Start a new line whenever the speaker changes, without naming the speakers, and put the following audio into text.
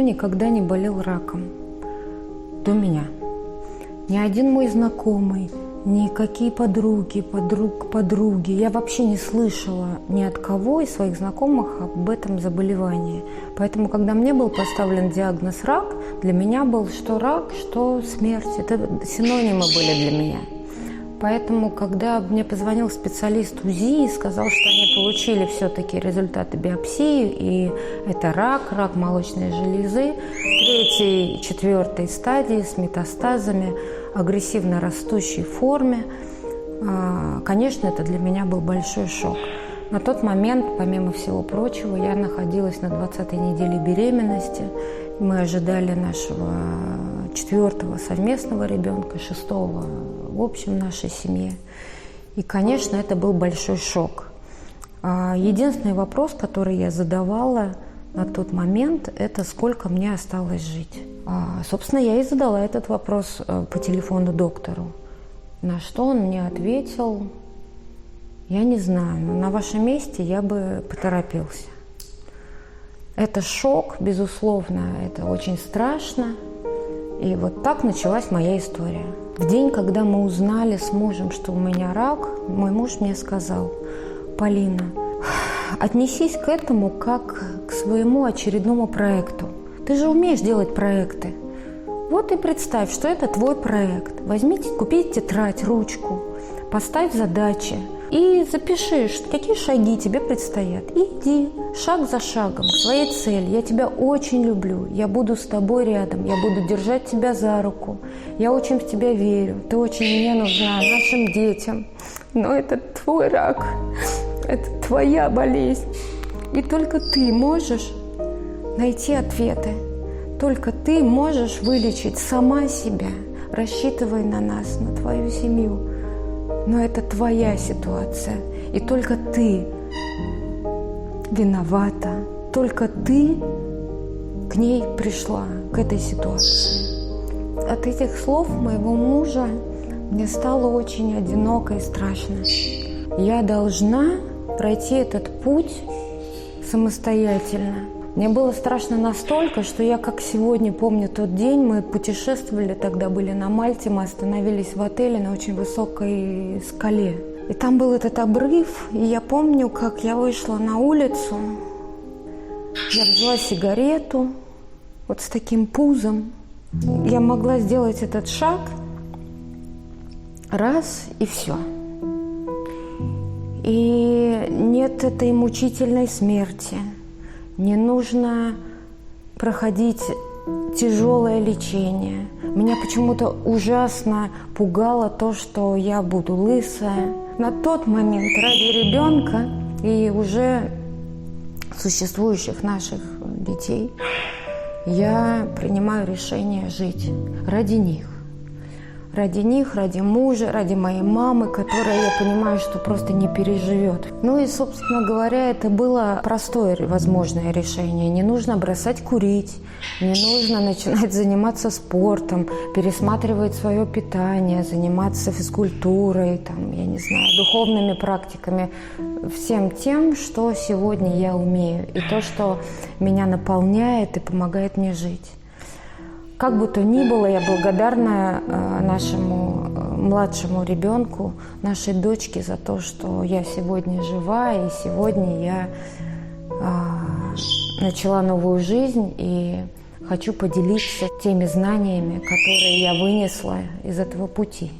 никогда не болел раком до меня. Ни один мой знакомый, никакие подруги. Я вообще не слышала ни от кого из своих знакомых об этом заболевании. Поэтому, когда мне был поставлен диагноз рак, для меня был что рак, что смерть. Это синонимы были для меня. Поэтому, когда мне позвонил специалист УЗИ и сказал, что они получили все-таки результаты биопсии, и это рак молочной железы, 3-й, 4-й стадии с метастазами, агрессивно растущей форме, конечно, это для меня был большой шок. На тот момент, помимо всего прочего, я находилась на 20-й неделе беременности. Мы ожидали нашего 4-го совместного ребенка, 6-го в общем нашей семье. И, конечно, это был большой шок. Единственный вопрос, который я задавала на тот момент, это сколько мне осталось жить. Собственно, я и задала этот вопрос по телефону доктору. На что он мне ответил: я не знаю, но на вашем месте я бы поторопился. Это шок, безусловно, это очень страшно. И вот так началась моя история. В день, когда мы узнали с мужем, что у меня рак, мой муж мне сказал: Полина, отнесись к этому как к своему очередному проекту. Ты же умеешь делать проекты. Вот и представь, что это твой проект. Возьмите, купите тетрадь, ручку, поставь задачи и запиши, какие шаги тебе предстоят. И иди шаг за шагом к своей цели. Я тебя очень люблю, я буду с тобой рядом, я буду держать тебя за руку. Я очень в тебя верю, ты очень мне нужна, нашим детям. Но это твой рак, это твоя болезнь. И только ты можешь найти ответы. Только ты можешь вылечить сама себя. Рассчитывай на нас, на твою семью. Но это твоя ситуация. И только ты виновата. Только ты к ней пришла, к этой ситуации. От этих слов моего мужа мне стало очень одиноко и страшно. Я должна пройти этот путь самостоятельно. Мне было страшно настолько, что я, как сегодня помню тот день, мы путешествовали, тогда были на Мальте, мы остановились в отеле на очень высокой скале. И там был этот обрыв, и я помню, как я вышла на улицу, я взяла сигарету, вот с таким пузом. Я могла сделать этот шаг, раз, и все. И нет этой мучительной смерти. Не нужно проходить тяжелое лечение. Меня почему-то ужасно пугало то, что я буду лысая. На тот момент ради ребенка и уже существующих наших детей я принимаю решение жить ради них. Ради них, ради мужа, ради моей мамы, которая, я понимаю, что просто не переживет. Ну и, собственно говоря, это было простое возможное решение. Не нужно бросать курить, не нужно начинать заниматься спортом, пересматривать свое питание, заниматься физкультурой, там, я не знаю, духовными практиками, всем тем, что сегодня я умею, и то, что меня наполняет и помогает мне жить. Как бы то ни было, я благодарна нашему младшему ребенку, нашей дочке за то, что я сегодня жива, и сегодня я начала новую жизнь, и хочу поделиться теми знаниями, которые я вынесла из этого пути.